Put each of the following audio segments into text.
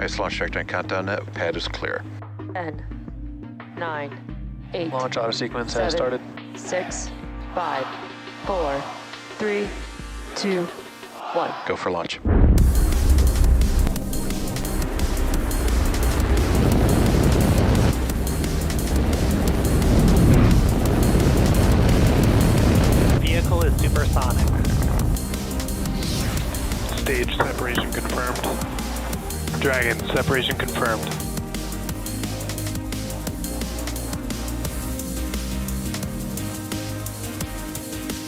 Space launch trajectory countdown net. Pad is clear. 10, 9, 8. Launch auto sequence 7, has started. 6, 5, 4, 3, 2, 1. Go for launch. Vehicle is supersonic. Stage separation confirmed. Dragon, separation confirmed.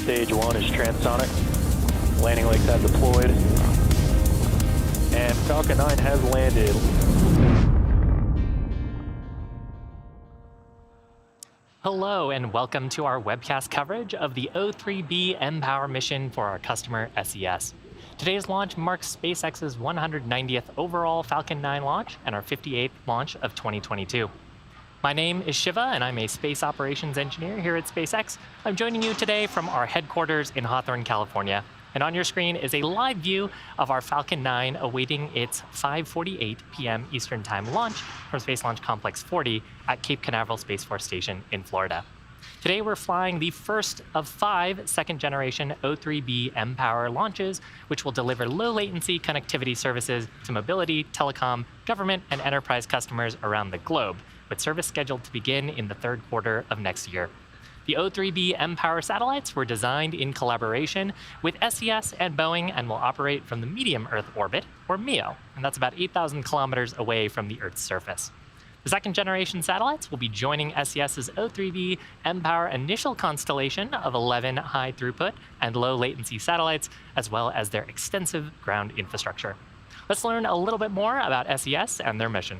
Stage 1 is transonic. Landing legs have deployed. And Falcon 9 has landed. Hello and welcome to our webcast coverage of the O3b mPOWER mission for our customer SES. Today's launch marks SpaceX's 190th overall Falcon 9 launch and our 58th launch of 2022. My name is Shiva and I'm a space operations engineer here at SpaceX. I'm joining you today from our headquarters in Hawthorne, California. And on your screen is a live view of our Falcon 9 awaiting its 5:48 p.m. Eastern Time launch from Space Launch Complex 40 at Cape Canaveral Space Force Station in Florida. Today we're flying the first of 5 second-generation O3b mPOWER launches, which will deliver low-latency connectivity services to mobility, telecom, government, and enterprise customers around the globe, with service scheduled to begin in the third quarter of next year. The O3b mPOWER satellites were designed in collaboration with SES and Boeing and will operate from the medium Earth orbit, or MEO, and that's about 8,000 kilometers away from the Earth's surface. The second-generation satellites will be joining SES's O3b mPOWER initial constellation of 11 high-throughput and low-latency satellites, as well as their extensive ground infrastructure. Let's learn a little bit more about SES and their mission.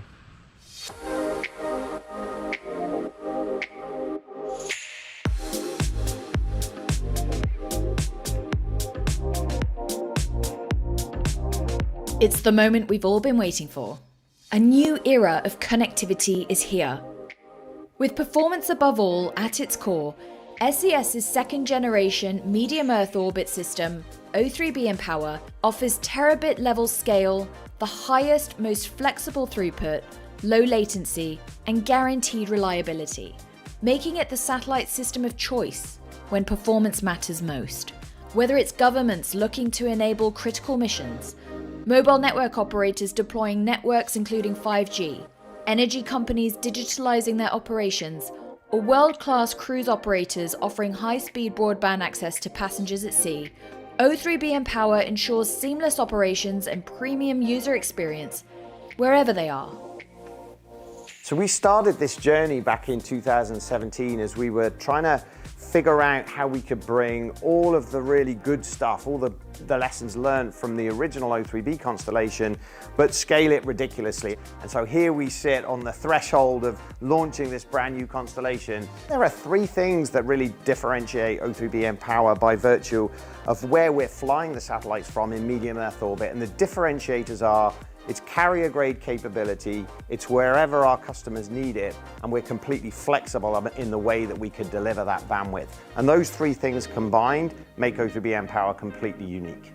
It's the moment we've all been waiting for. A new era of connectivity is here. With performance above all at its core, SES's second-generation medium Earth orbit system, O3b mPOWER, offers terabit-level scale, the highest, most flexible throughput, low latency, and guaranteed reliability, making it the satellite system of choice when performance matters most. Whether it's governments looking to enable critical missions, mobile network operators deploying networks including 5G, energy companies digitalizing their operations, or world-class cruise operators offering high-speed broadband access to passengers at sea, O3b mPOWER ensures seamless operations and premium user experience wherever they are. So we started this journey back in 2017 as we were trying to figure out how we could bring all of the really good stuff, all the lessons learned from the original O3b constellation, but scale it ridiculously. And so here we sit on the threshold of launching this brand new constellation. There are 3 things that really differentiate O3b mPOWER by virtue of where we're flying the satellites from in medium Earth orbit. And the differentiators are it's carrier-grade capability, it's wherever our customers need it, and we're completely flexible in the way that we could deliver that bandwidth. And those 3 things combined make O3b mPOWER completely unique.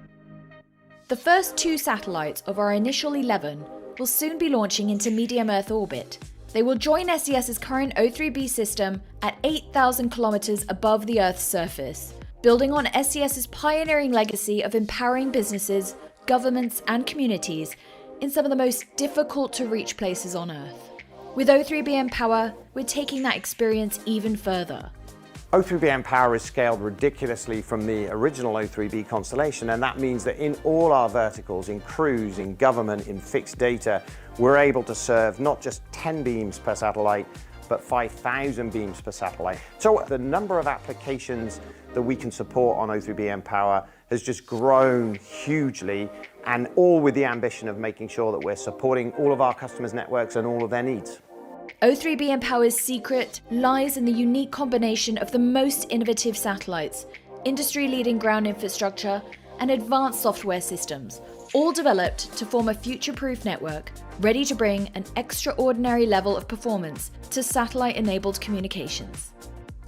The first 2 satellites of our initial 11 will soon be launching into medium Earth orbit. They will join SES's current O3b system at 8,000 kilometers above the Earth's surface, building on SES's pioneering legacy of empowering businesses, governments, and communities in some of the most difficult to reach places on Earth. With O3b mPOWER, we're taking that experience even further. O3b mPOWER is scaled ridiculously from the original O3b constellation, and that means that in all our verticals, in cruise, in government, in fixed data, we're able to serve not just 10 beams per satellite, but 5,000 beams per satellite. So the number of applications that we can support on O3b mPOWER has just grown hugely, and all with the ambition of making sure that we're supporting all of our customers' networks and all of their needs. O3b mPOWER's secret lies in the unique combination of the most innovative satellites, industry-leading ground infrastructure, and advanced software systems, all developed to form a future-proof network, ready to bring an extraordinary level of performance to satellite-enabled communications.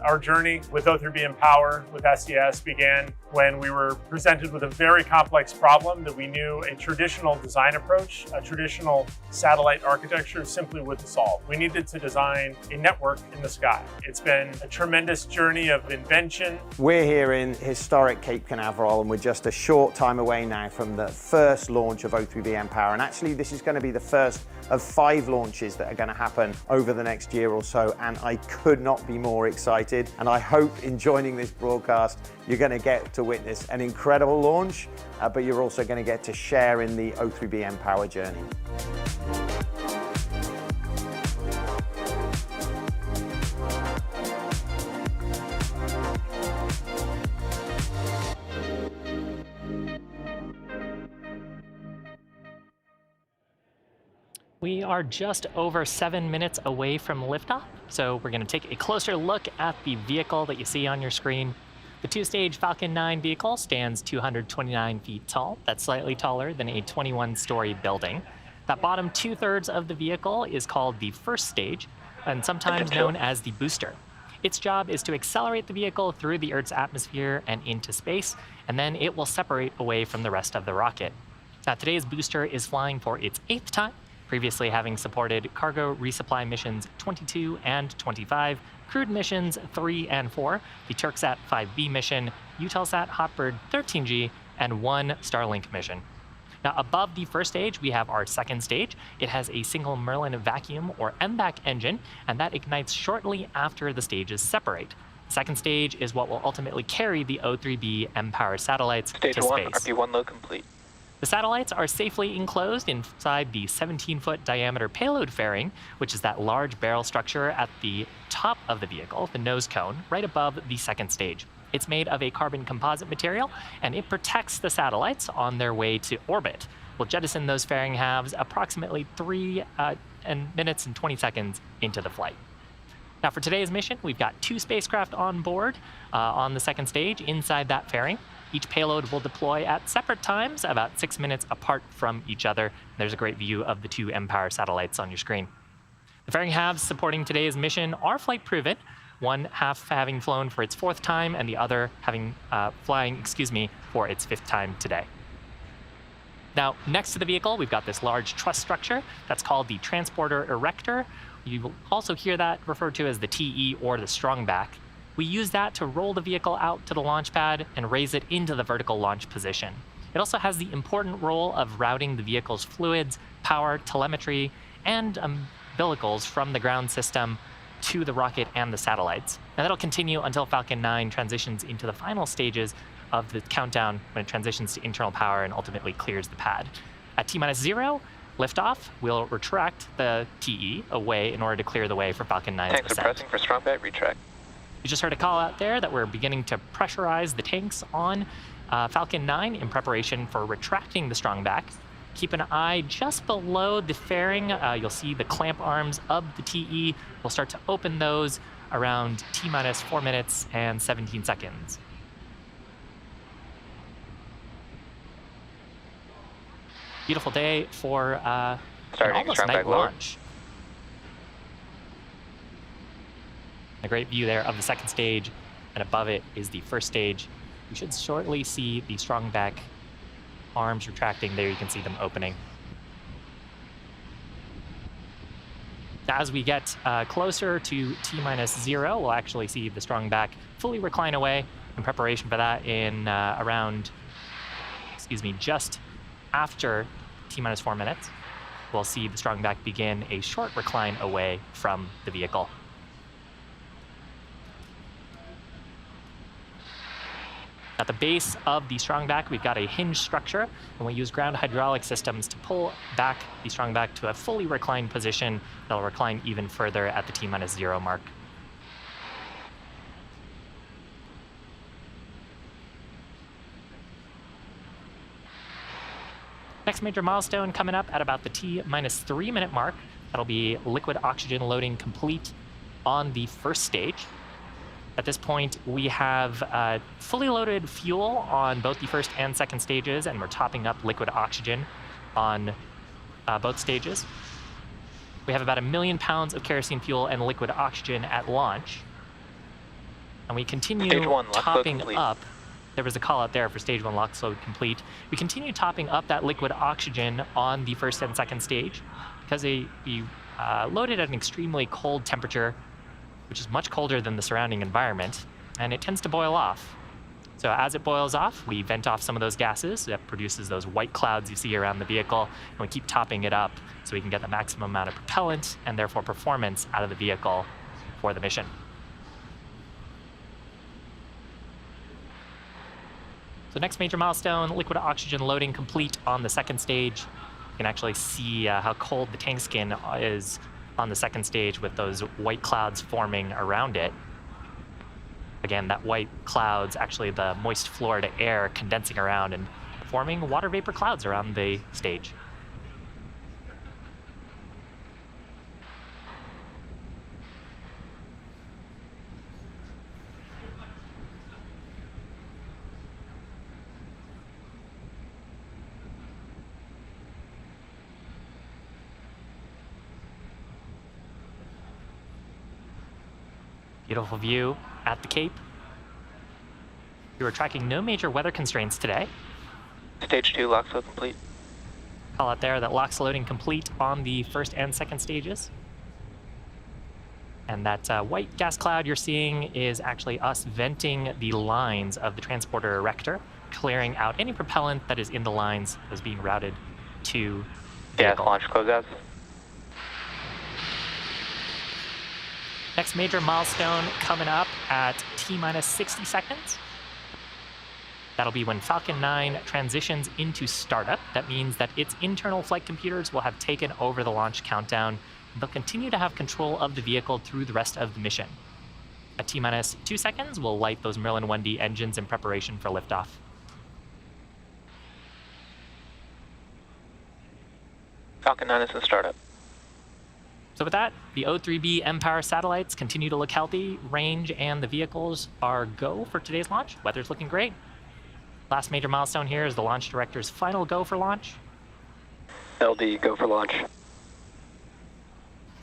Our journey with O3b mPOWER with SES began when we were presented with a very complex problem that we knew a traditional design approach, a traditional satellite architecture simply wouldn't solve. We needed to design a network in the sky. It's been a tremendous journey of invention. We're here in historic Cape Canaveral, and we're just a short time away now from the first launch of O3b mPOWER. And actually, this is going to be the first of 5 launches that are going to happen over the next year or so, and I could not be more excited. And I hope in joining this broadcast, you're going to get to witness an incredible launch, but you're also going to get to share in the O3b mPOWER journey. We are just over 7 minutes away from liftoff, so we're going to take a closer look at the vehicle that you see on your screen. The 2-stage Falcon 9 vehicle stands 229 feet tall. That's slightly taller than a 21-story building. That bottom 2/3 of the vehicle is called the first stage, and sometimes known as the booster. Its job is to accelerate the vehicle through the Earth's atmosphere and into space, and then it will separate away from the rest of the rocket. Now, today's booster is flying for its 8th time, previously having supported cargo resupply missions 22 and 25, crewed missions 3 and 4, the Turksat 5b mission, Eutelsat HOTBIRD 13G, and 1 Starlink mission. Now, above the first stage, we have our second stage. It has a single Merlin vacuum or MVAC engine, and that ignites shortly after the stages separate. The second stage is what will ultimately carry the O3b mPOWER satellites to space. Stage 1, RP1 load complete. The satellites are safely enclosed inside the 17-foot diameter payload fairing, which is that large barrel structure at the top of the vehicle, the nose cone, right above the second stage. It's made of a carbon composite material, and it protects the satellites on their way to orbit. We'll jettison those fairing halves approximately 3 minutes and 20 seconds into the flight. Now, for today's mission, we've got 2 spacecraft on board on the second stage inside that fairing. Each payload will deploy at separate times, about 6 minutes apart from each other. There's a great view of the 2 mPOWER satellites on your screen. The fairing halves supporting today's mission are flight proven, one half having flown for its 4th time and the other having flying for its 5th time today. Now, next to the vehicle, we've got this large truss structure that's called the transporter erector. You will also hear that referred to as the TE or the strongback. We use that to roll the vehicle out to the launch pad and raise it into the vertical launch position. It also has the important role of routing the vehicle's fluids, power, telemetry, and umbilicals from the ground system to the rocket and the satellites. Now, that'll continue until Falcon 9 transitions into the final stages of the countdown when it transitions to internal power and ultimately clears the pad. At T-0, liftoff, we'll retract the TE away in order to clear the way for Falcon 9's Tanks are descent. pressing for strongback, retract. You just heard a call out there that we're beginning to pressurize the tanks on Falcon 9 in preparation for retracting the strongback. Keep an eye just below the fairing. You'll see the clamp arms of the TE. We'll start to open those around T-4 minutes and 17 seconds. Beautiful day for an almost night launch. A great view there of the second stage, and above it is the first stage. We should shortly see the strongback arms retracting. There you can see them opening. As we get closer to T-0, we'll actually see the strongback fully recline away. In preparation for that, in just after T-4 minutes, we'll see the strongback begin a short recline away from the vehicle. At the base of the strongback, we've got a hinge structure, and we use ground hydraulic systems to pull back the strongback to a fully reclined position that'll recline even further at the T-0 mark. Next major milestone coming up at about the T-3 minute mark. That'll be liquid oxygen loading complete on the first stage. At this point, we have fully loaded fuel on both the first and second stages, and we're topping up liquid oxygen on both stages. We have about 1 million pounds of kerosene fuel and liquid oxygen at launch. And we continue topping up there was a call out there for stage 1 LOX load complete. We continue topping up that liquid oxygen on the first and second stage because we loaded at an extremely cold temperature, which is much colder than the surrounding environment, and it tends to boil off. So as it boils off, we vent off some of those gases that produces those white clouds you see around the vehicle, and we keep topping it up so we can get the maximum amount of propellant and therefore performance out of the vehicle for the mission. So next major milestone, liquid oxygen loading complete on the second stage. You can actually see how cold the tank skin is on the second stage with those white clouds forming around it. Again, that white cloud's actually the moist Florida air condensing around and forming water vapor clouds around the stage. Beautiful view at the Cape. We were tracking no major weather constraints today. Stage 2 LOX load complete. Call out there that LOX loading complete on the first and second stages. And that white gas cloud you're seeing is actually us venting the lines of the transporter erector, clearing out any propellant that is in the lines that is being routed to the vehicle. Launch closeouts. Next major milestone coming up at T-minus 60 seconds. That'll be when Falcon 9 transitions into startup. That means that its internal flight computers will have taken over the launch countdown. They'll continue to have control of the vehicle through the rest of the mission. At T-minus 2 seconds, we'll light those Merlin 1D engines in preparation for liftoff. Falcon 9 is in startup. So with that, the O3b mPOWER satellites continue to look healthy. Range and the vehicles are go for today's launch. Weather's looking great. Last major milestone here is the launch director's final go for launch. LD, go for launch.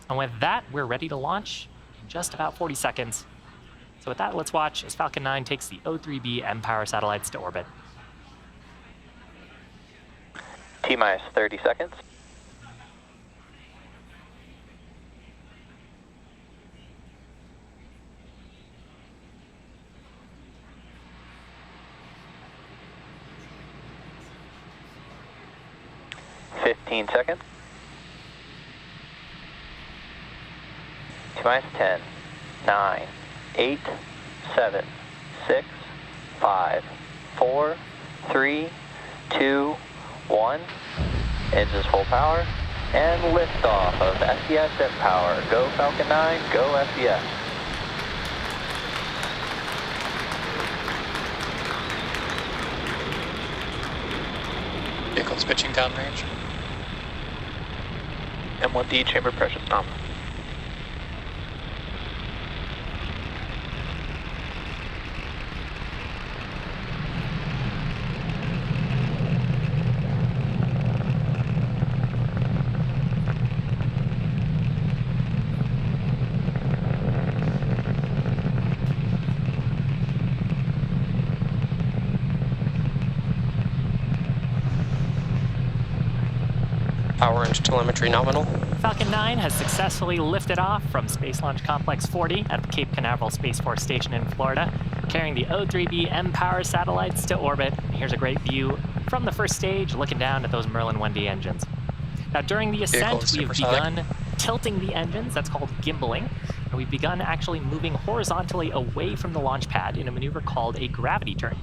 And with that, we're ready to launch in just about 40 seconds. So with that, let's watch as Falcon 9 takes the O3b mPOWER satellites to orbit. T-minus 30 seconds. 15 seconds. T-minus 10, 9, 8, 7, 6, 5, 4, 3, 2, 1. Engines full power and liftoff of SES mPOWER. Go Falcon 9, go SES. Vehicle's pitching downrange. M1D chamber pressure nominal. Power and telemetry nominal. Falcon 9 has successfully lifted off from Space Launch Complex 40 at the Cape Canaveral Space Force Station in Florida, carrying the O3b mPOWER satellites to orbit. And here's a great view from the first stage, looking down at those Merlin 1D engines. Now, during the ascent, we've begun tilting the engines. That's called gimbaling. And we've begun actually moving horizontally away from the launch pad in a maneuver called a gravity turn.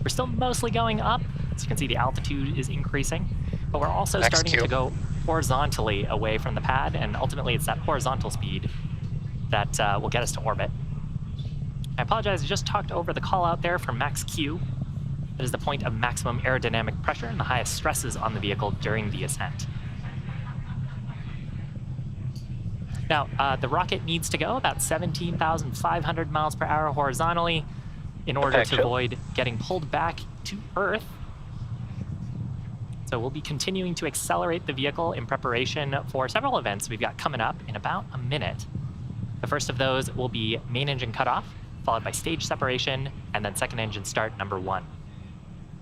We're still mostly going up. As you can see, the altitude is increasing. But we're also starting to go horizontally away from the pad, and ultimately it's that horizontal speed that will get us to orbit. I apologize, I just talked over the call out there from max Q. That is the point of maximum aerodynamic pressure and the highest stresses on the vehicle during the ascent. Now, the rocket needs to go about 17,500 miles per hour horizontally in order to avoid getting pulled back to Earth. So we'll be continuing to accelerate the vehicle in preparation for several events we've got coming up in about a minute. The first of those will be main engine cutoff, followed by stage separation, and then second engine start number 1.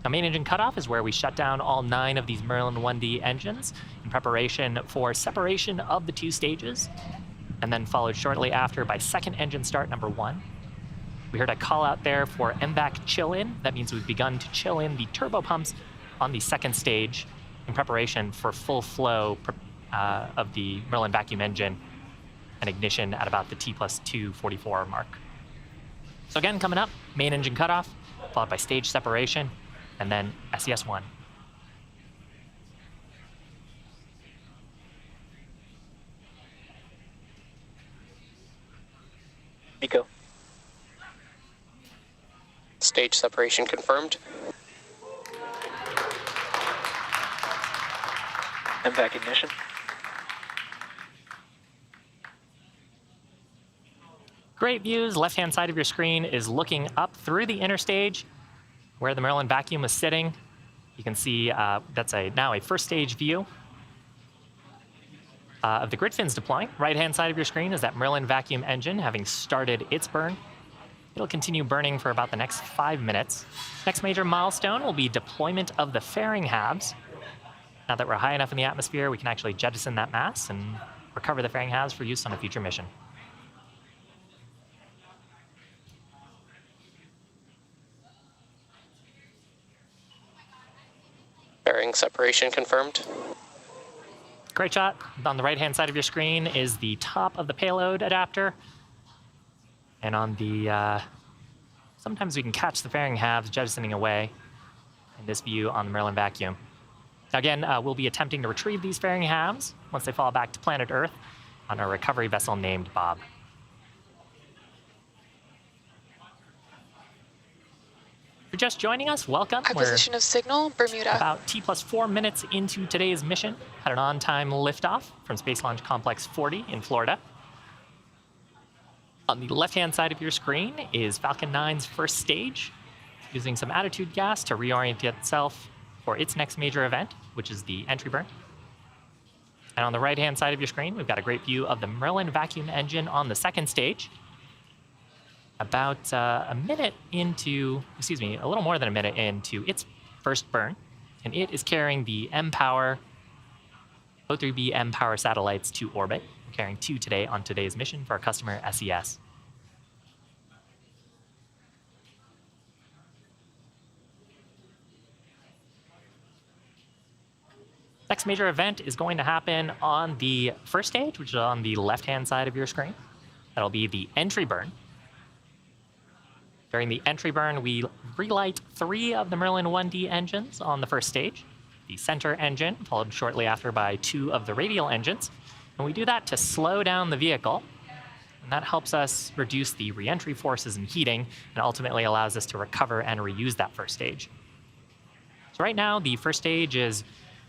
Now, main engine cutoff is where we shut down all 9 of these Merlin 1D engines in preparation for separation of the 2 stages, and then followed shortly after by second engine start number 1. We heard a call out there for MVAC chill-in. That means we've begun to chill in the turbopumps on the second stage in preparation for full flow of the Merlin vacuum engine and ignition at about the T+244 mark. So again, coming up, main engine cutoff, followed by stage separation, and then SES-1. Nico. Stage separation confirmed. MVAC ignition. Great views. Left-hand side of your screen is looking up through the inner stage where the Merlin vacuum is sitting. You can see that's now a first stage view of the grid fins deploying. Right-hand side of your screen is that Merlin vacuum engine having started its burn. It'll continue burning for about the next 5 minutes. Next major milestone will be deployment of the fairing halves. Now that we're high enough in the atmosphere, we can actually jettison that mass and recover the fairing halves for use on a future mission. Bearing separation confirmed. Great shot. On the right-hand side of your screen is the top of the payload adapter. And on the, sometimes we can catch the fairing halves jettisoning away in this view on the Merlin vacuum. Now again, we'll be attempting to retrieve these fairing halves once they fall back to planet Earth on a recovery vessel named Bob. If you're just joining us, welcome. Acquisition of signal, Bermuda. About T+4 minutes into today's mission, had an on-time liftoff from Space Launch Complex 40 in Florida. On the left-hand side of your screen is Falcon 9's first stage, using some attitude gas to reorient itself for its next major event, which is the entry burn. And on the right-hand side of your screen, we've got a great view of the Merlin vacuum engine on the second stage. About a little more than a minute into its first burn, and it is carrying the mPOWER O3b mPOWER satellites to orbit. We're carrying 2 today on today's mission for our customer SES. Next major event is going to happen on the first stage, which is on the left-hand side of your screen. That'll be the entry burn. During the entry burn, we relight 3 of the Merlin 1D engines on the first stage. The center engine, followed shortly after by 2 of the radial engines. And we do that to slow down the vehicle. And that helps us reduce the re-entry forces and heating, and ultimately allows us to recover and reuse that first stage. So right now, the first stage is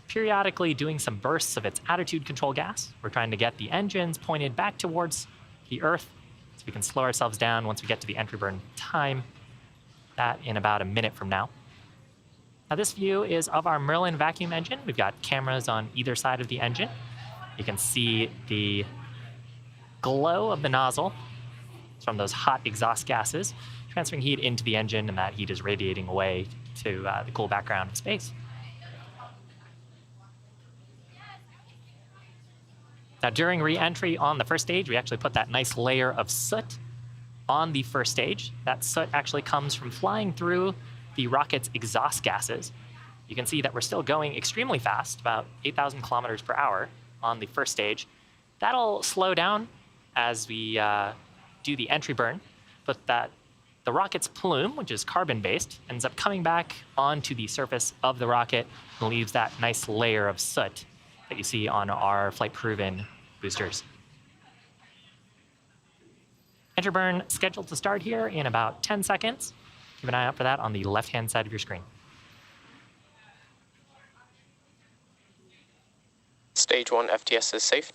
periodically doing some bursts of its attitude control gas. We're trying to get the engines pointed back towards the Earth, so we can slow ourselves down once we get to the entry burn time, that in about a minute from now. Now this view is of our Merlin vacuum engine. We've got cameras on either side of the engine. You can see the glow of the nozzle from those hot exhaust gases, transferring heat into the engine, and that heat is radiating away to the cool background of space. Now, during re-entry on the first stage, we actually put that nice layer of soot on the first stage. That soot actually comes from flying through the rocket's exhaust gases. You can see that we're still going extremely fast, about 8,000 kilometers per hour on the first stage. That'll slow down as we do the entry burn, but the rocket's plume, which is carbon-based, ends up coming back onto the surface of the rocket and leaves that nice layer of soot that you see on our flight-proven boosters. Entry burn scheduled to start here in about 10 seconds. Keep an eye out for that on the left-hand side of your screen. Stage 1 FTS is safe.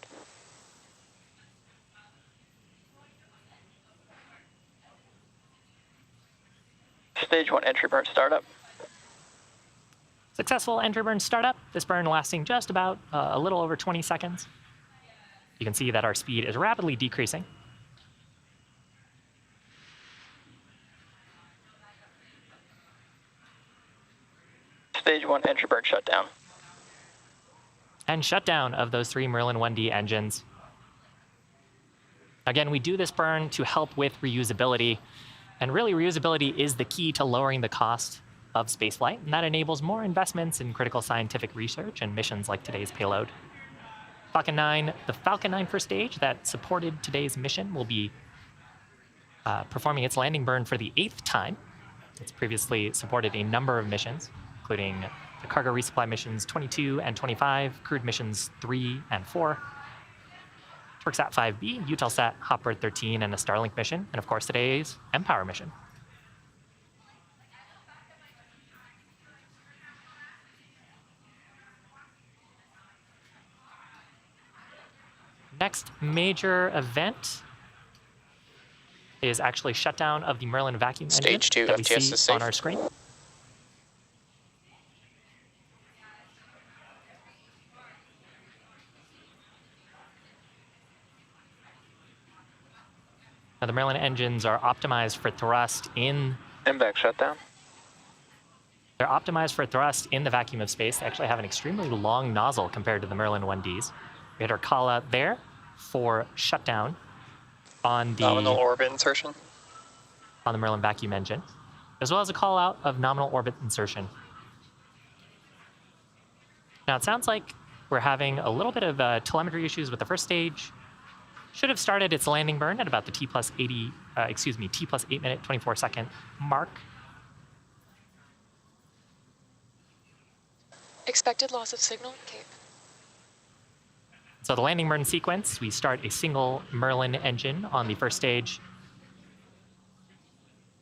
Stage 1 entry burn startup. Successful entry burn startup. This burn lasting just about a little over 20 seconds. You can see that our speed is rapidly decreasing. Stage 1 entry burn shutdown. And shutdown of those 3 Merlin 1D engines. Again, we do this burn to help with reusability. And really, reusability is the key to lowering the cost of spaceflight, and that enables more investments in critical scientific research and missions like today's payload. The Falcon 9 first stage that supported today's mission will be performing its landing burn for the 8th time. It's previously supported a number of missions, including the cargo resupply missions 22 and 25, crewed missions 3 and 4, Turksat 5b, Eutelsat HOTBIRD 13, and a Starlink mission, and of course today's mPOWER mission. Next major event is actually shutdown of the Merlin vacuum engine Stage 2 that we FTS see is safe. on our screen. Now, the Merlin engines are optimized for thrust in... MVAC shutdown. They're optimized for thrust in the vacuum of space. They actually have an extremely long nozzle compared to the Merlin 1Ds. We had our call out there for shutdown on the Nominal orbit insertion. on the Merlin vacuum engine, as well as a call out of nominal orbit insertion. Now it sounds like we're having a little bit of telemetry issues with the first stage. Should have started its landing burn at about the T plus 8 minute 24 second mark. Expected loss of signal, Cape. So the landing burn sequence, we start a single Merlin engine on the first stage.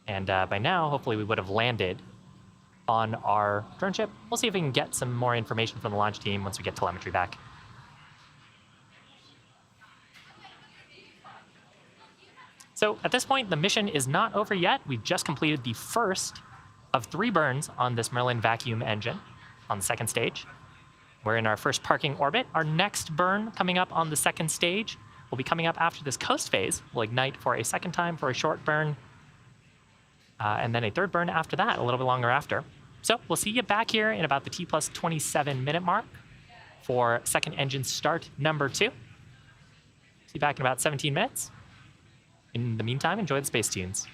And by now, hopefully we would have landed on our drone ship. We'll see if we can get some more information from the launch team once we get telemetry back. So at this point, the mission is not over yet. We've just completed the first of 3 burns on this Merlin vacuum engine on the second stage. We're in our first parking orbit. Our next burn coming up on the second stage will be coming up after this coast phase. We'll ignite for a second time for a short burn, and then a third burn after that, a little bit longer after. So we'll see you back here in about the T plus 27 minute mark for second engine start number 2. See you back in about 17 minutes. In the meantime, enjoy the space tunes.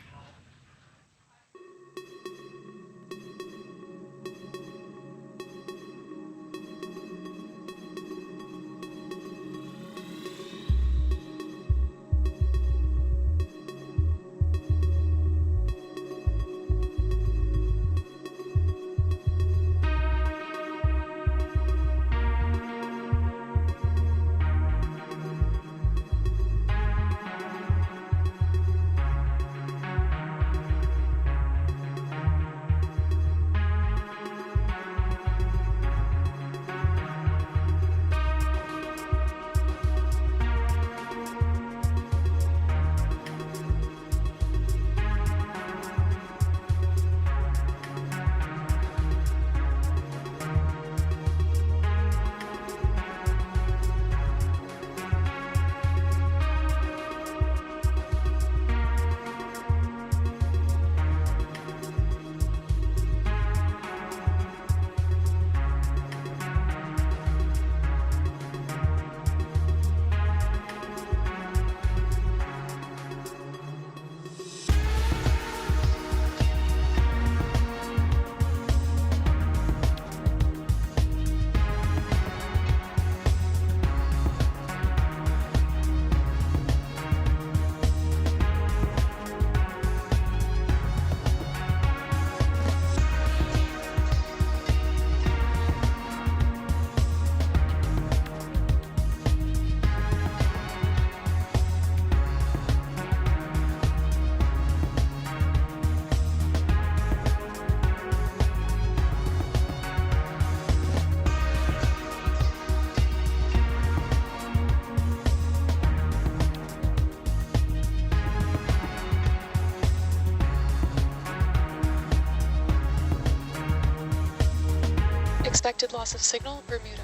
Expected loss of signal, Bermuda.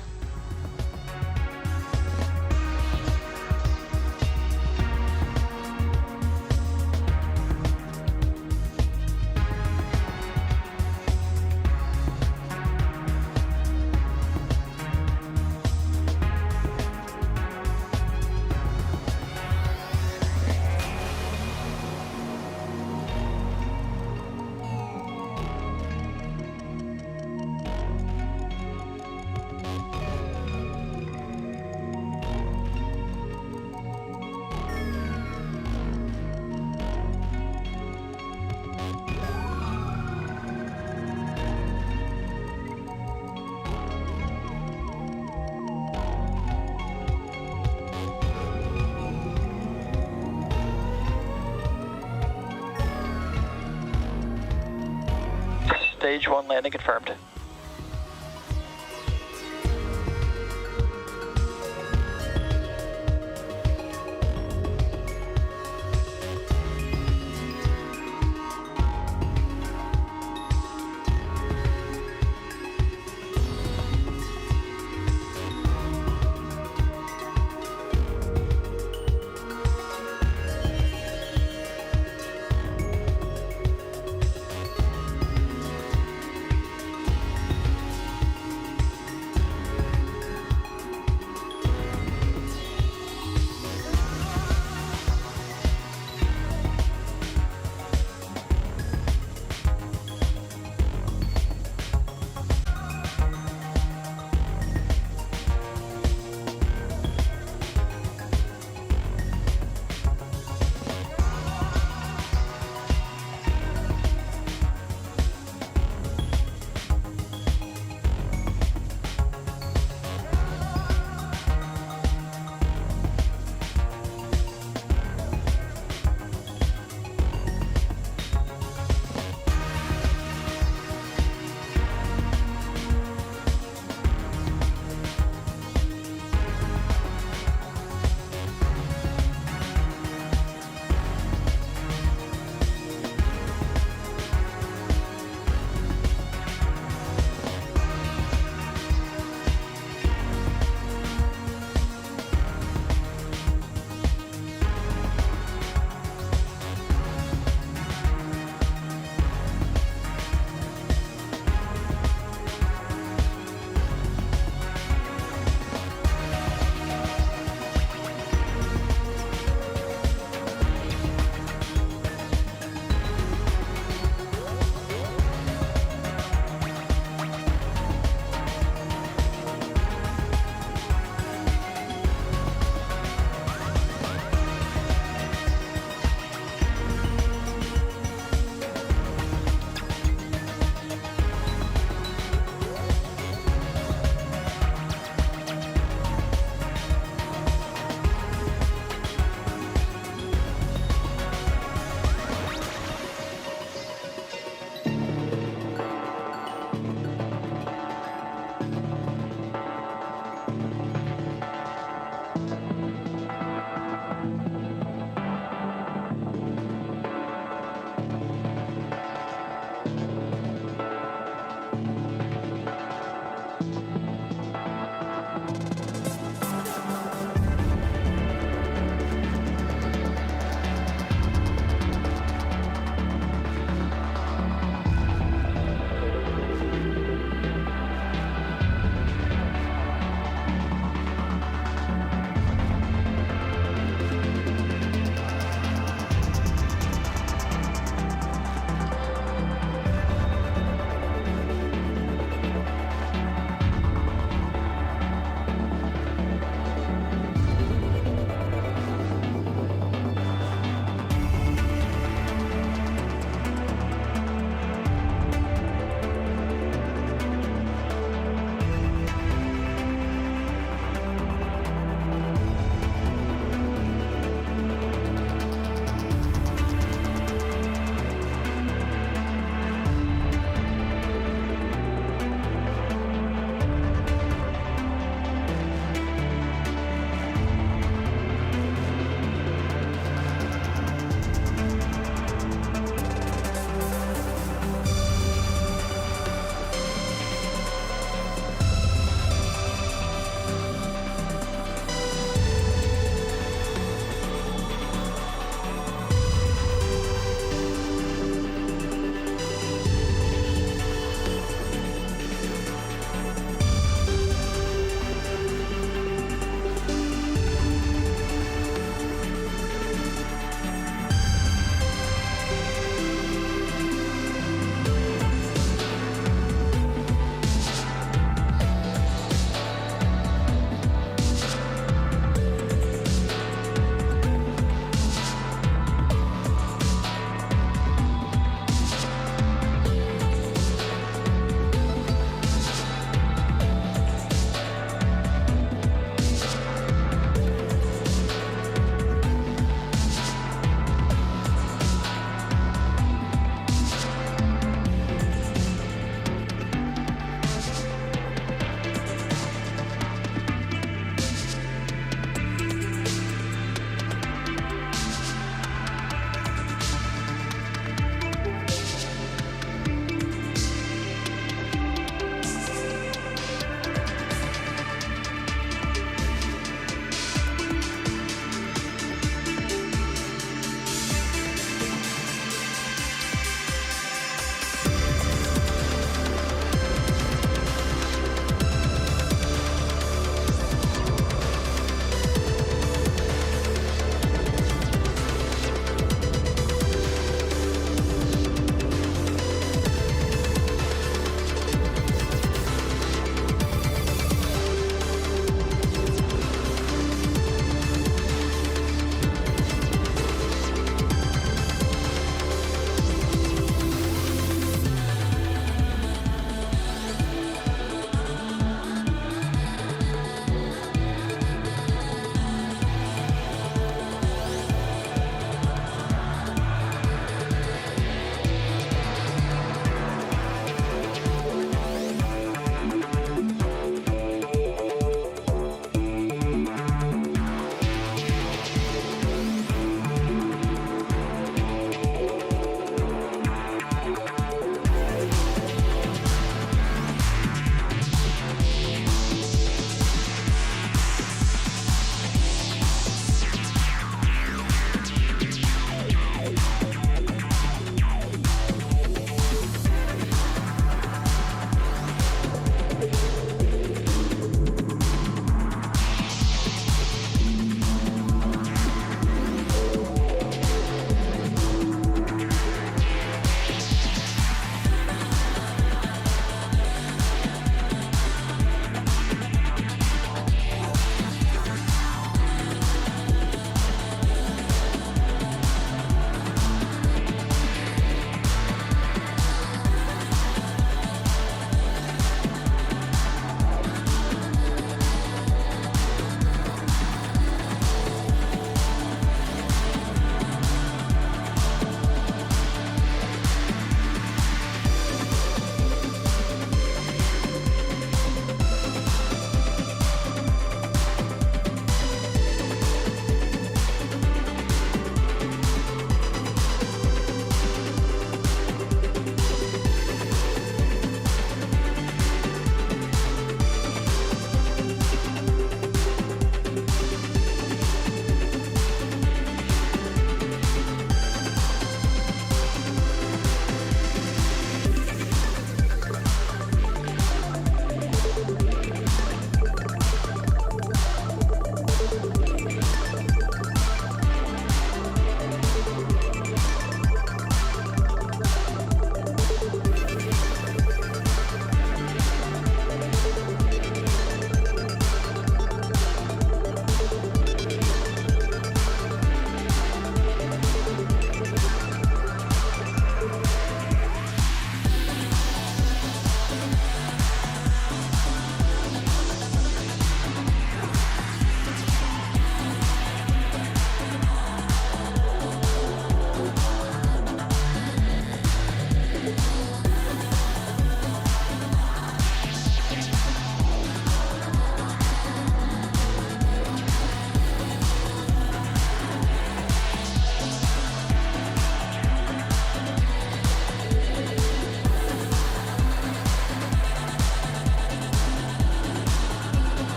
Stage 1 landing confirmed.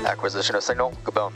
Acquisition of signal, Gabon.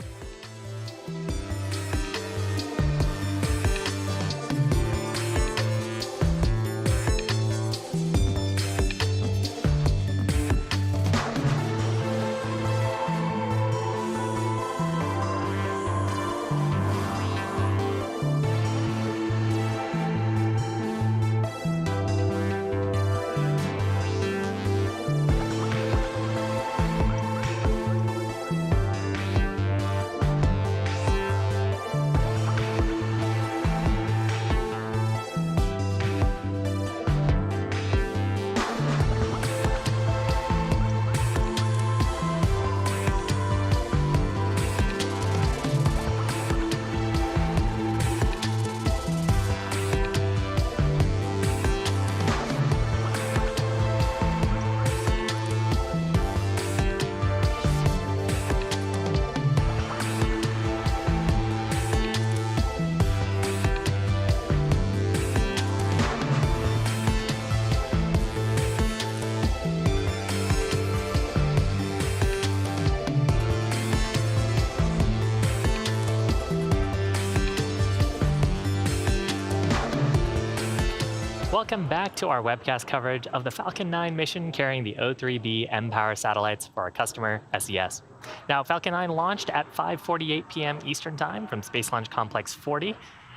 Welcome back to our webcast coverage of the Falcon 9 mission carrying the O3b mPOWER satellites for our customer, SES. Now, Falcon 9 launched at 5:48 p.m. Eastern Time from Space Launch Complex 40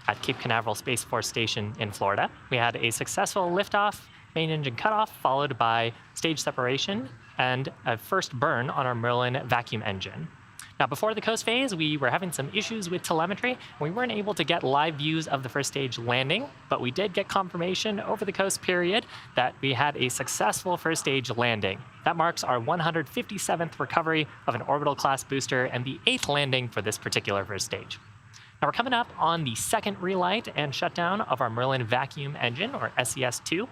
at Cape Canaveral Space Force Station in Florida. We had a successful liftoff, main engine cutoff, followed by stage separation and a first burn on our Merlin vacuum engine. Now, before the coast phase, we were having some issues with telemetry. We weren't able to get live views of the first stage landing, but we did get confirmation over the coast period that we had a successful first stage landing. That marks our 157th recovery of an orbital class booster and the 8th landing for this particular first stage. Now, we're coming up on the second relight and shutdown of our Merlin vacuum engine, or SES-2.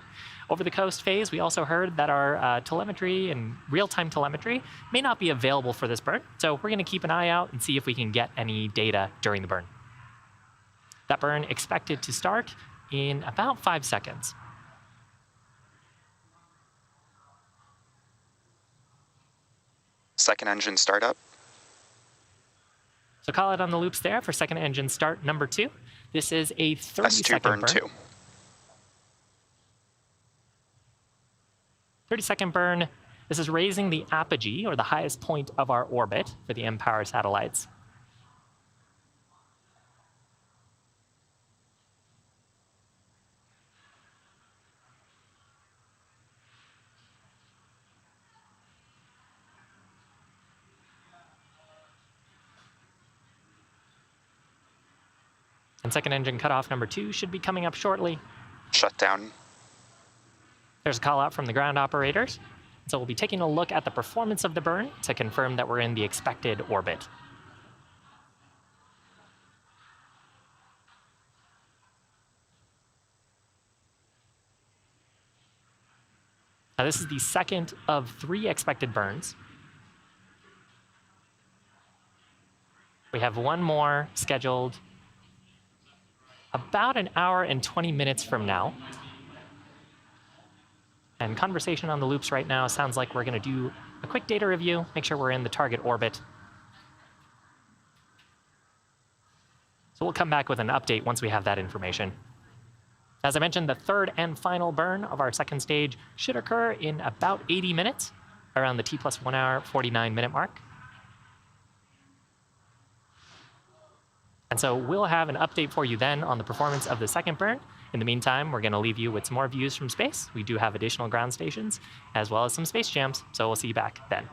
Over the coast phase, we also heard that our telemetry and real-time telemetry may not be available for this burn, so we're going to keep an eye out and see if we can get any data during the burn. That burn expected to start in about 5 seconds. Second engine startup. So call it on the loops there for second engine start number 2. This is a 30 S2 second burn 2. 30 second burn. This is raising the apogee, or the highest point of our orbit for the mPOWER satellites. And second engine cutoff number 2 should be coming up shortly. Shutdown. There's a call out from the ground operators. So we'll be taking a look at the performance of the burn to confirm that we're in the expected orbit. Now this is the second of 3 expected burns. We have one more scheduled about an hour and 20 minutes from now. And conversation on the loops right now sounds like we're going to do a quick data review, make sure we're in the target orbit. So we'll come back with an update once we have that information. As I mentioned, the third and final burn of our second stage should occur in about 80 minutes, around the T+1 hour, 49-minute mark. And so we'll have an update for you then on the performance of the second burn. In the meantime, we're going to leave you with some more views from space. We do have additional ground stations, as well as some space jams, so we'll see you back then.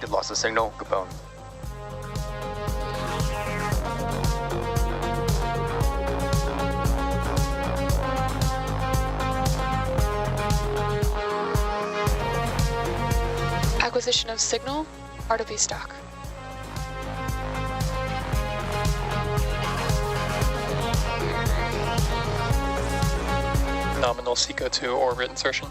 Loss of signal, Capone. Position of signal, RW stock. Nominal SECO to orbit insertion.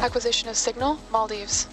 Acquisition of signal, Maldives.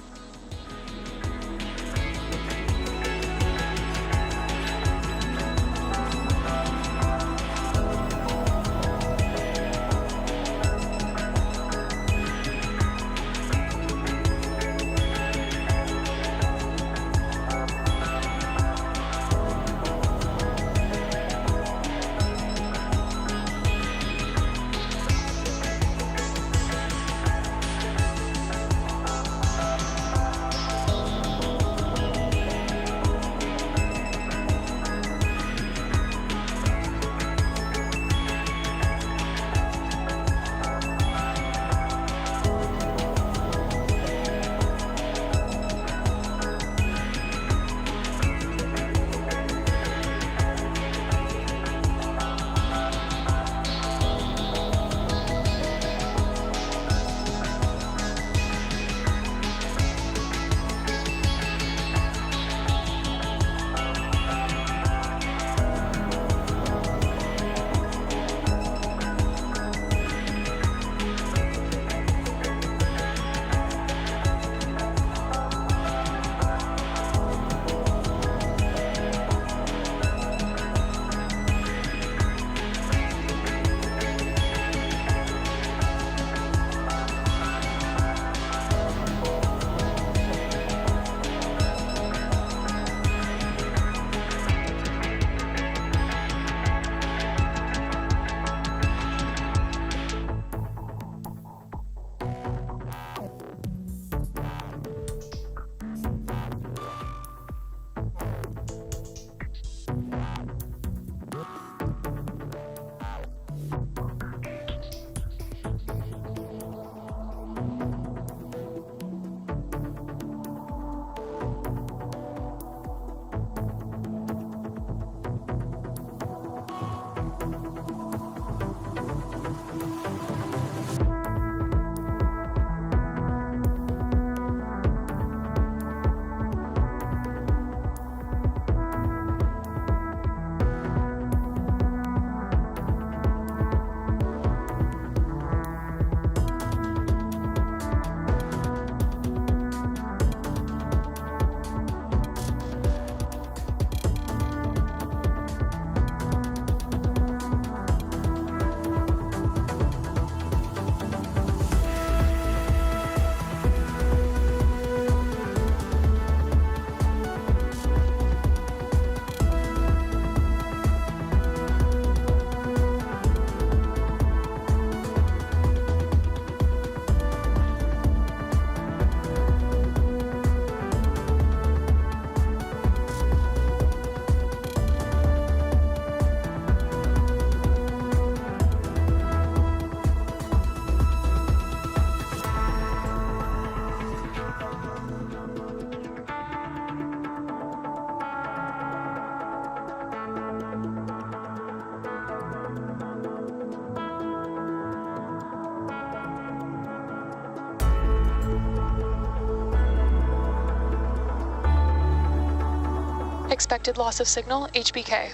Expected loss of signal, HBK.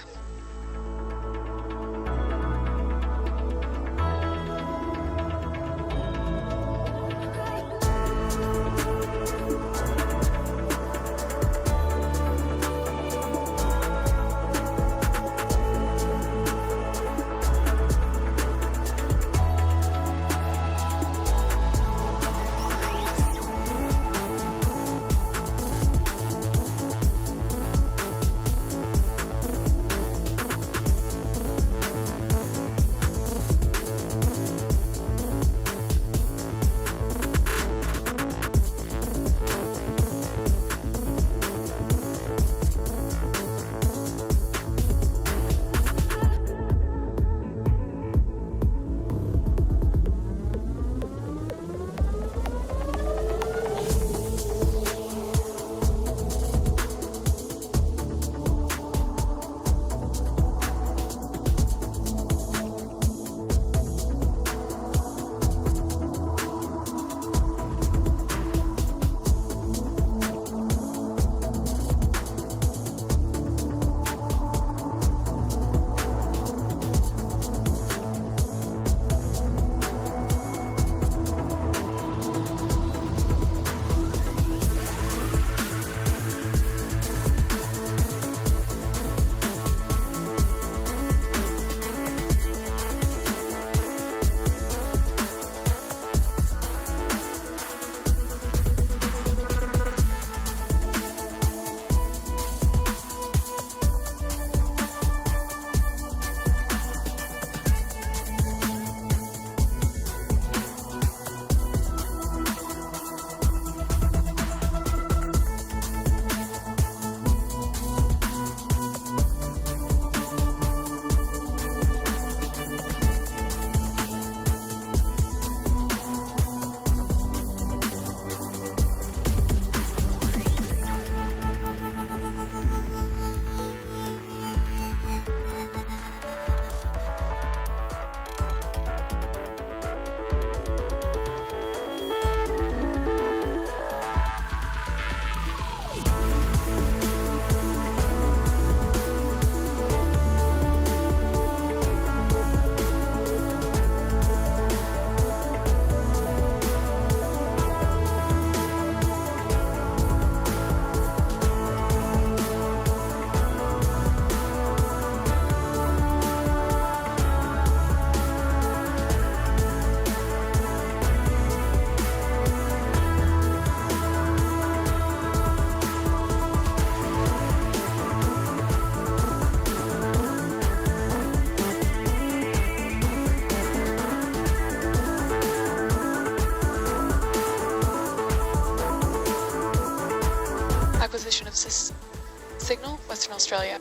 Western Australia.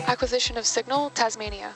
Acquisition of signal, Tasmania.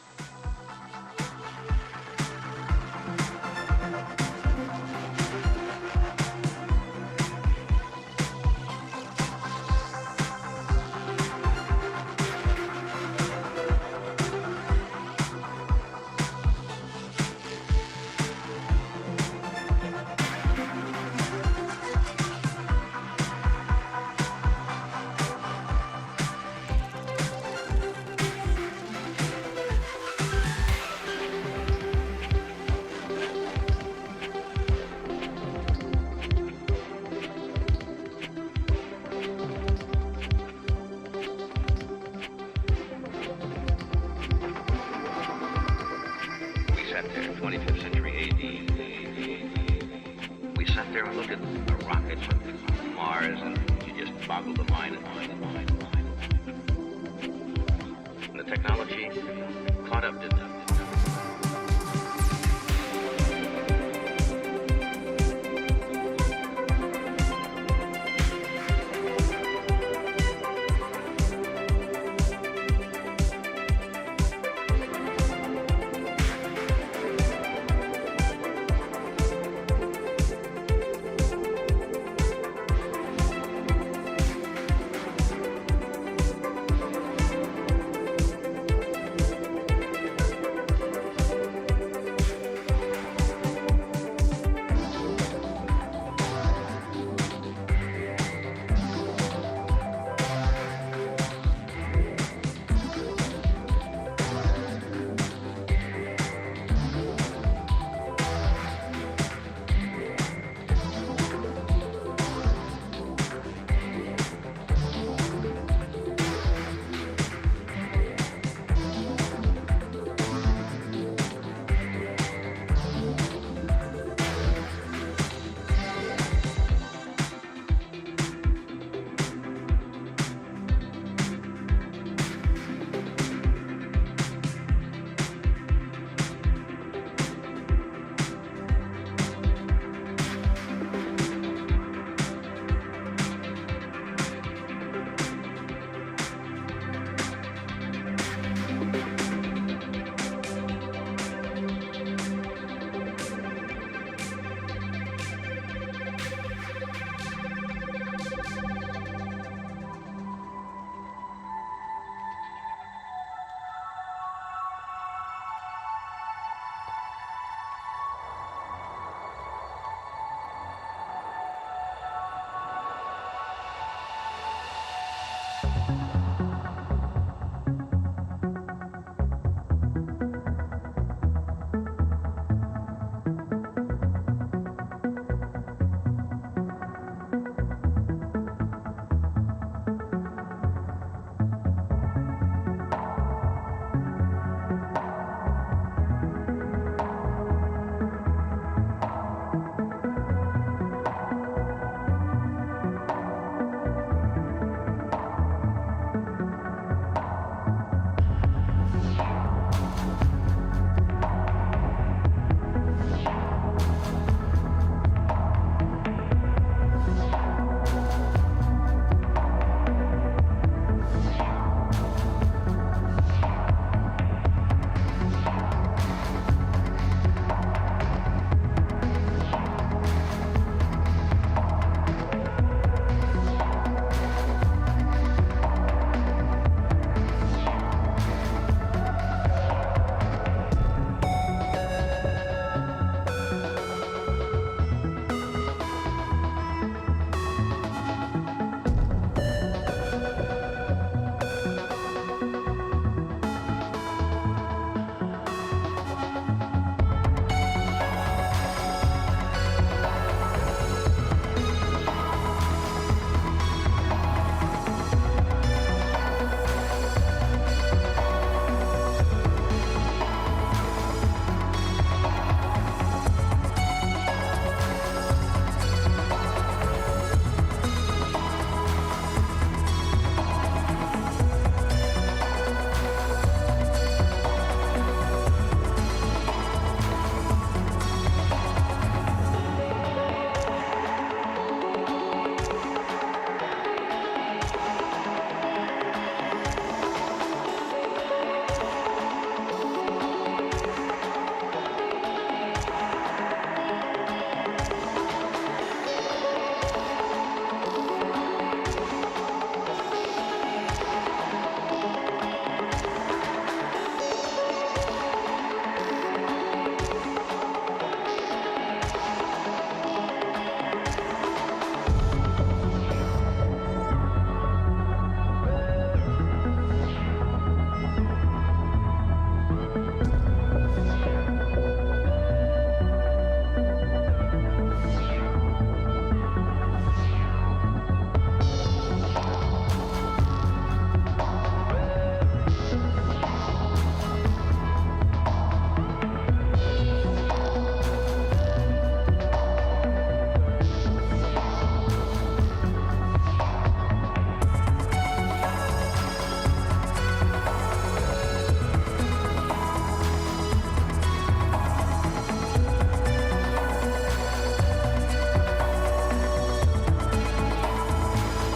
We sat there, 25th century AD. We sat there and looked at the rockets from Mars, and you just boggled the mind and mind and mind and mind. And the technology caught up, didn't it?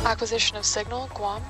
Acquisition of signal, Guam.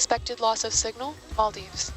Expected loss of signal, Maldives.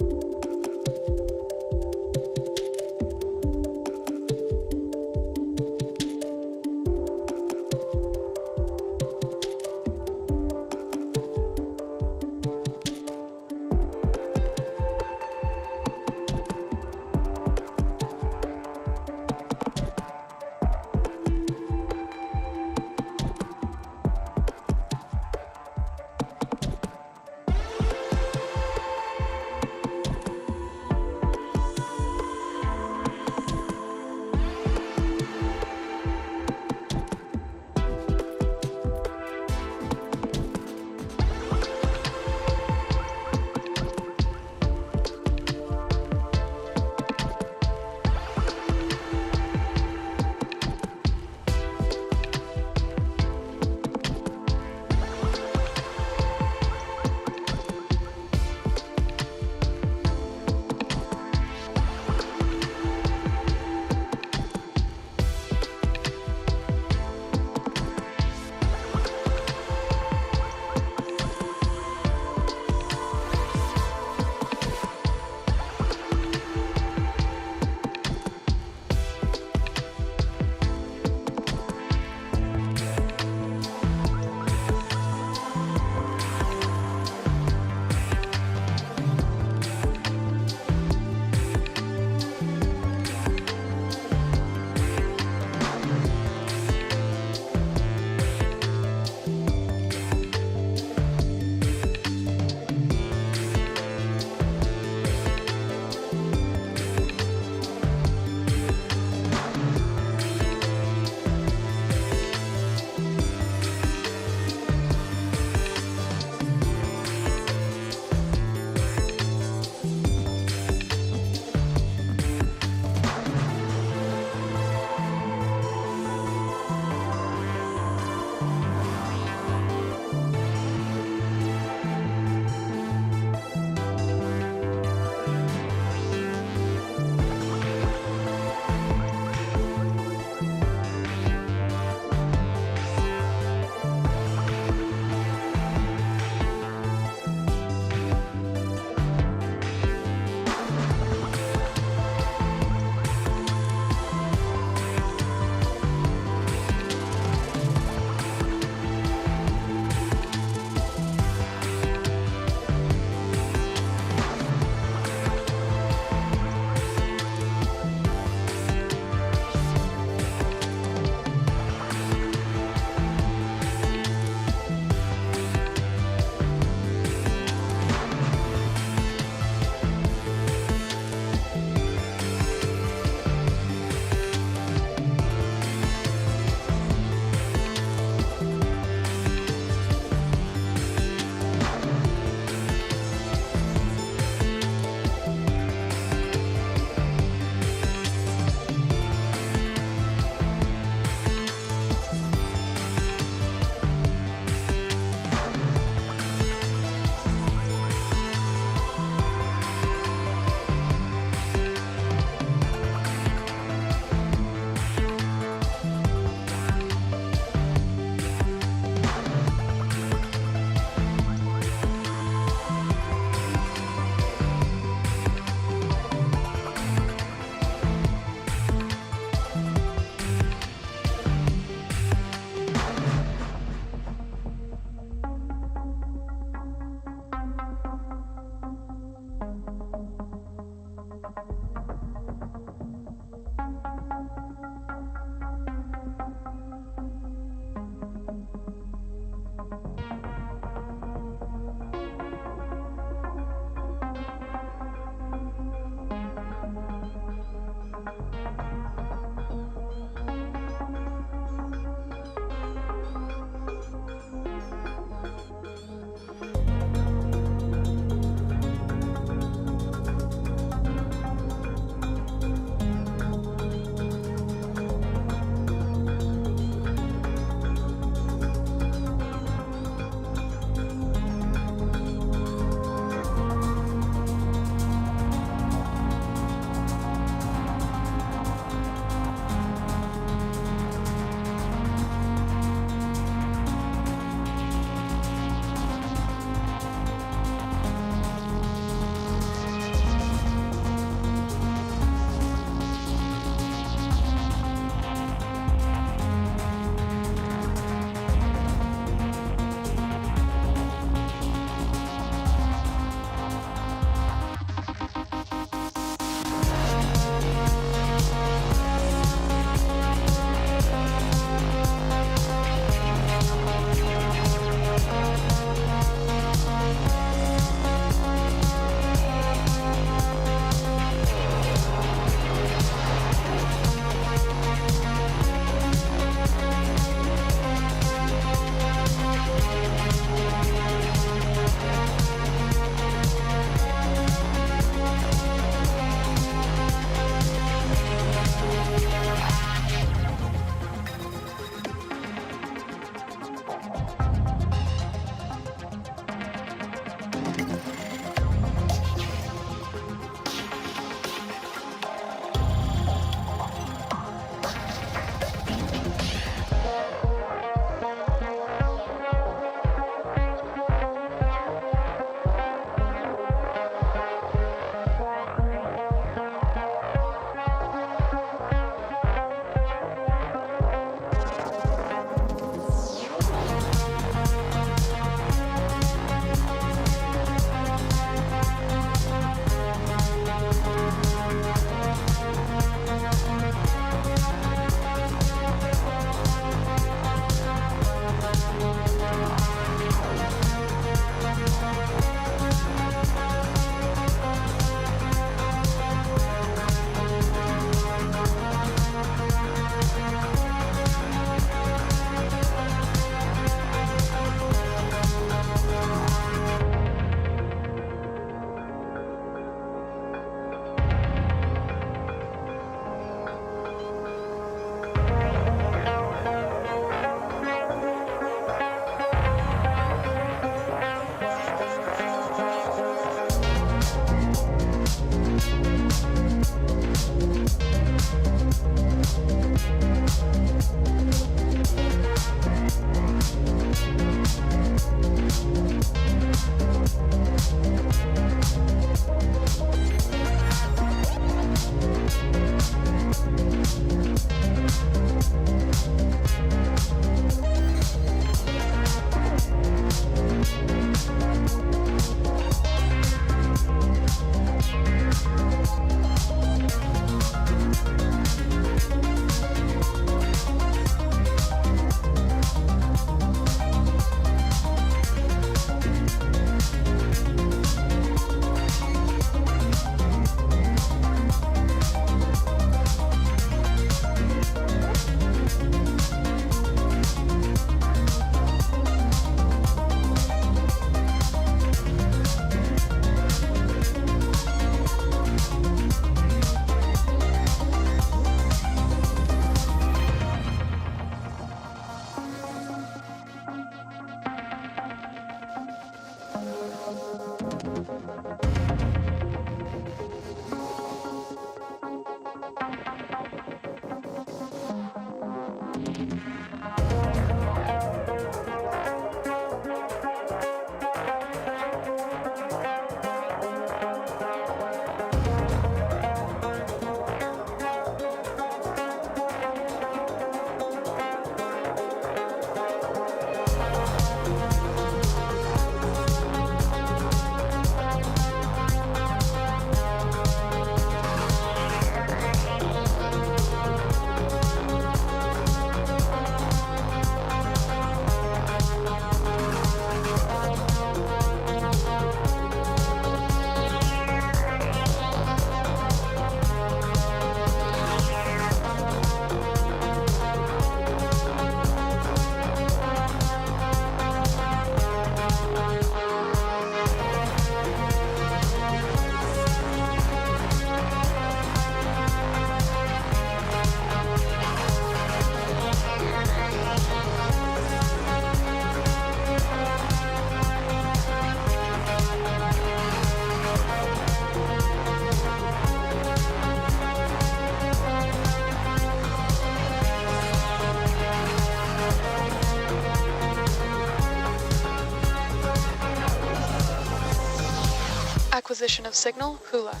acquisition of signal, hula.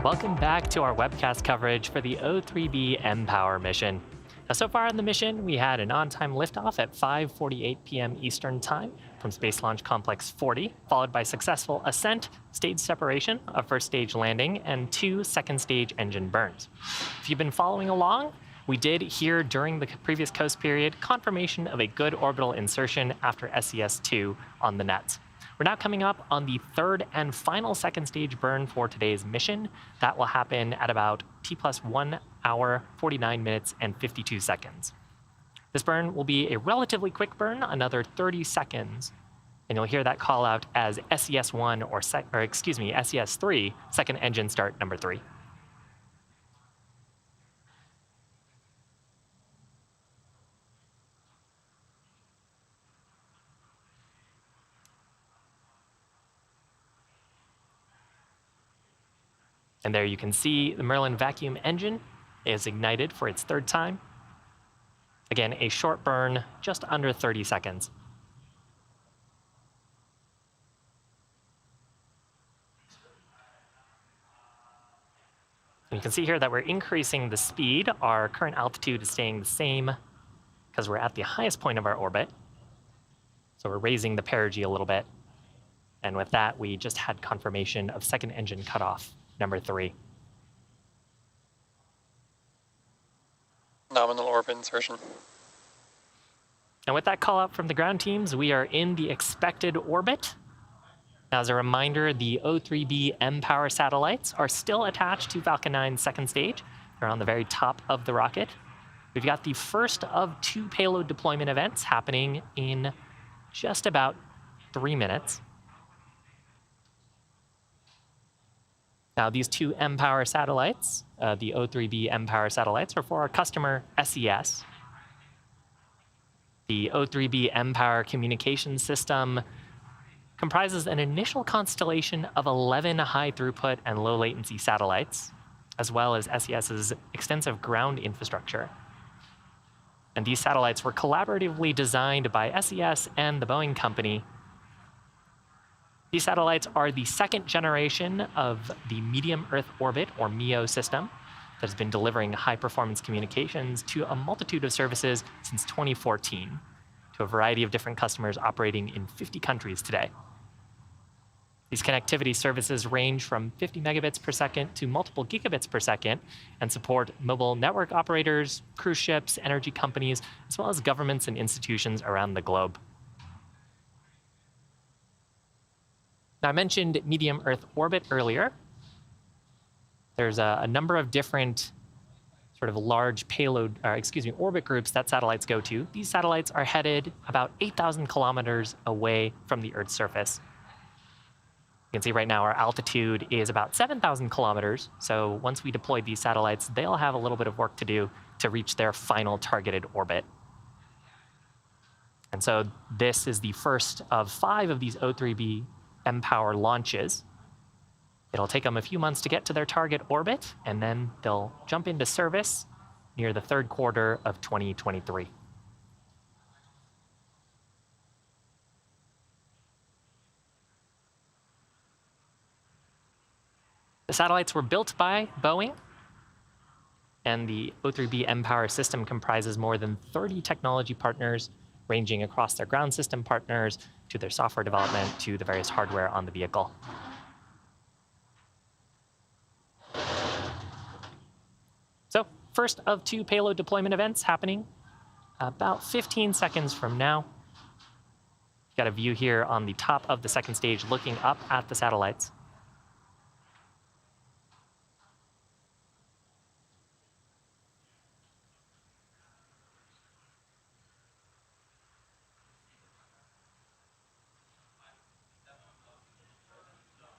welcome back to our webcast coverage for the O3b mPOWER mission. Now, so far in the mission, we had an on-time liftoff at 5:48 p.m. Eastern Time from Space Launch Complex 40, followed by successful ascent, stage separation, a first stage landing, and 2 second stage engine burns. If you've been following along, we did hear during the previous coast period confirmation of a good orbital insertion after SES-2 on the nets. We're now coming up on the third and final second stage burn for today's mission. That will happen at about T+1 hour, 49 minutes, and 52 seconds. This burn will be a relatively quick burn, another 30 seconds, and you'll hear that call out as SES-1 or SES-3, second engine start number 3. And there you can see the Merlin vacuum engine is ignited for its third time. Again, a short burn, just under 30 seconds. And you can see here that we're increasing the speed. Our current altitude is staying the same because we're at the highest point of our orbit. So we're raising the perigee a little bit. And with that, we just had confirmation of second engine cutoff, number 3. Nominal orbit insertion. And with that call out from the ground teams, we are in the expected orbit. Now, as a reminder, the O3b mPOWER satellites are still attached to Falcon 9's second stage. They're on the very top of the rocket. We've got the first of 2 payload deployment events happening in just about 3 minutes. Now, these 2 mPOWER satellites, the O3b mPOWER satellites, are for our customer SES. The O3b mPOWER communication system comprises an initial constellation of 11 high throughput and low latency satellites, as well as SES's extensive ground infrastructure. And these satellites were collaboratively designed by SES and the Boeing company. These satellites are the second generation of the medium Earth orbit, or MEO system, that has been delivering high-performance communications to a multitude of services since 2014, to a variety of different customers operating in 50 countries today. These connectivity services range from 50 megabits per second to multiple gigabits per second and support mobile network operators, cruise ships, energy companies, as well as governments and institutions around the globe. Now, I mentioned medium Earth orbit earlier. There's a number of different sort of large payload, orbit groups that satellites go to. These satellites are headed about 8,000 kilometers away from the Earth's surface. You can see right now our altitude is about 7,000 kilometers. So once we deploy these satellites, they'll have a little bit of work to do to reach their final targeted orbit. And so this is the first of 5 of these O3b mPOWER launches. It'll take them a few months to get to their target orbit, and then they'll jump into service near the third quarter of 2023. The satellites were built by Boeing, and the O3b mPOWER system comprises more than 30 technology partners, ranging across their ground system partners to their software development to the various hardware on the vehicle. So, first of 2 payload deployment events happening about 15 seconds from now. You've got a view here on the top of the second stage looking up at the satellites.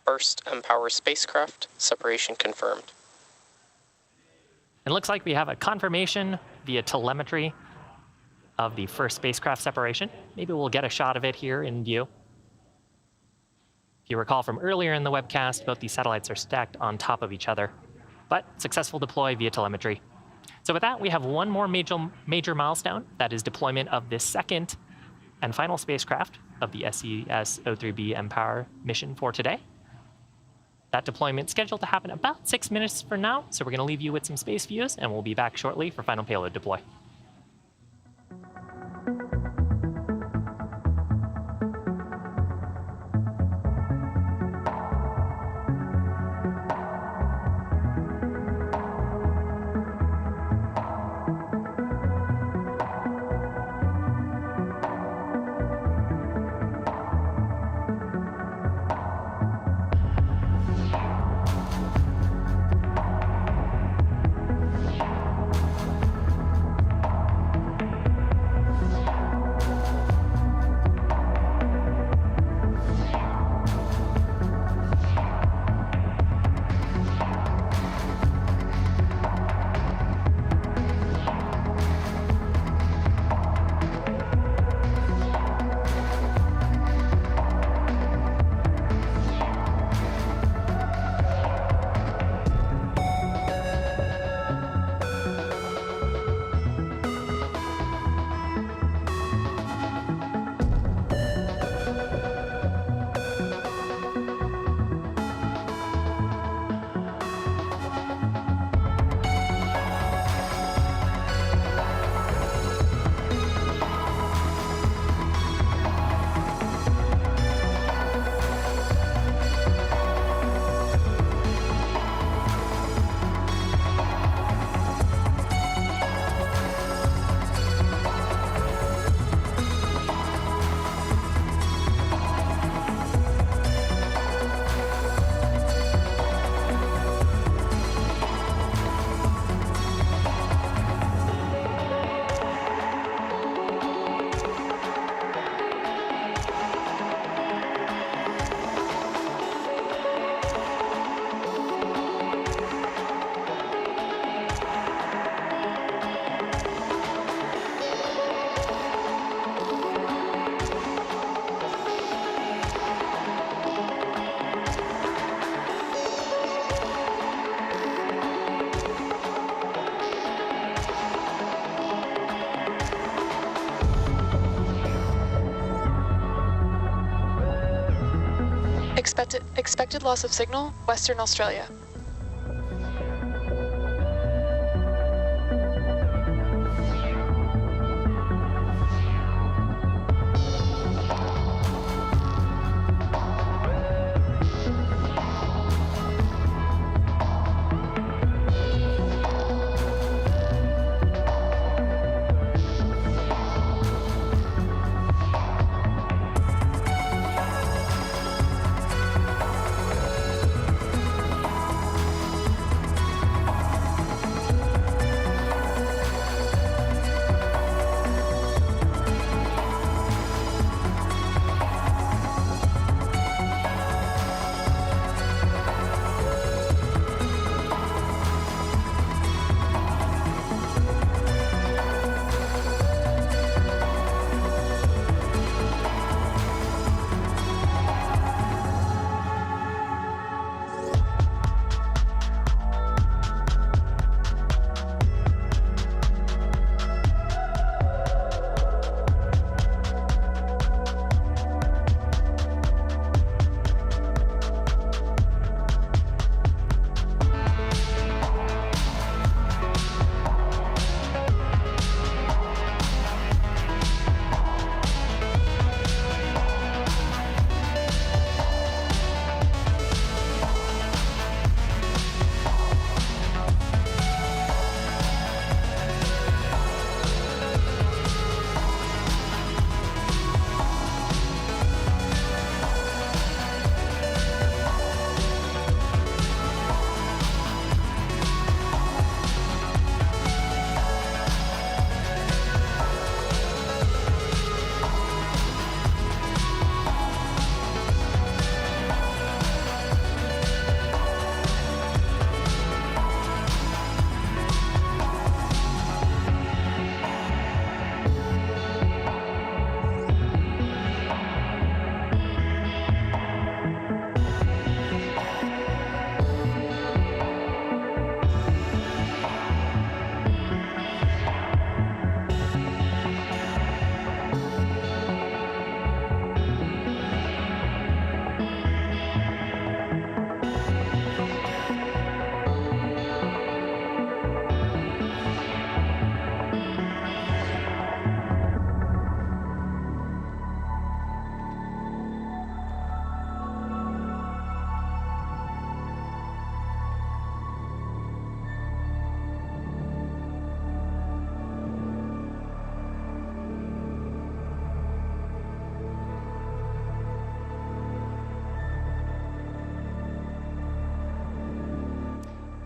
First mPOWER spacecraft, separation confirmed. It looks like we have a confirmation via telemetry of the first spacecraft separation. Maybe we'll get a shot of it here in view. If you recall from earlier in the webcast, both these satellites are stacked on top of each other, but successful deploy via telemetry. So with that, we have one more major milestone, that is deployment of this second and final spacecraft of the SES O3b mPOWER mission for today. That deployment's scheduled to happen about 6 minutes from now, so we're going to leave you with some space views, and we'll be back shortly for final payload deploy. Expected loss of signal, Western Australia.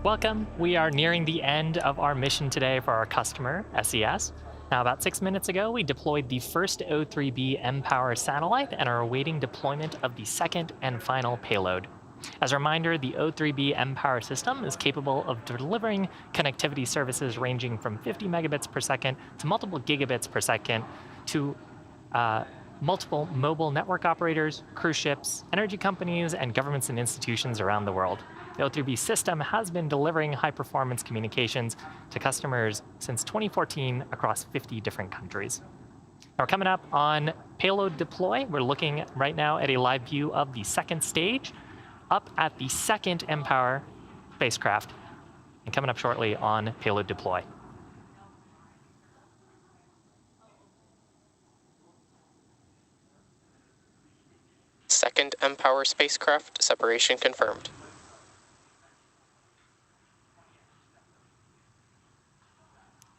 Welcome. We are nearing the end of our mission today for our customer, SES. Now, about 6 minutes ago, we deployed the first O3b mPOWER satellite and are awaiting deployment of the second and final payload. As a reminder, the O3b mPOWER system is capable of delivering connectivity services ranging from 50 megabits per second to multiple gigabits per second to multiple mobile network operators, cruise ships, energy companies, and governments and institutions around the world. The O3b system has been delivering high-performance communications to customers since 2014 across 50 different countries. Now, coming up on payload deploy, we're looking right now at a live view of the second stage up at the second mPOWER spacecraft, and coming up shortly on payload deploy. Second mPOWER spacecraft separation confirmed.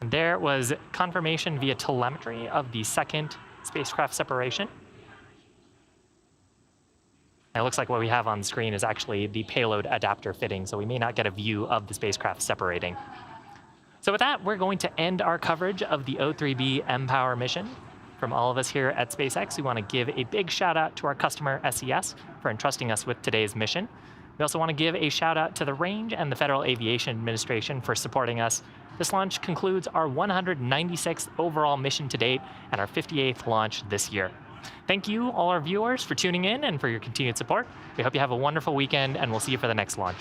And there was confirmation via telemetry of the second spacecraft separation. And it looks like what we have on screen is actually the payload adapter fitting, so we may not get a view of the spacecraft separating. So with that, we're going to end our coverage of the O3b mPOWER mission. From all of us here at SpaceX, we want to give a big shout out to our customer, SES, for entrusting us with today's mission. We also want to give a shout out to the Range and the Federal Aviation Administration for supporting us. This launch concludes our 196th overall mission to date and our 58th launch this year. Thank you, all our viewers, for tuning in and for your continued support. We hope you have a wonderful weekend, and we'll see you for the next launch.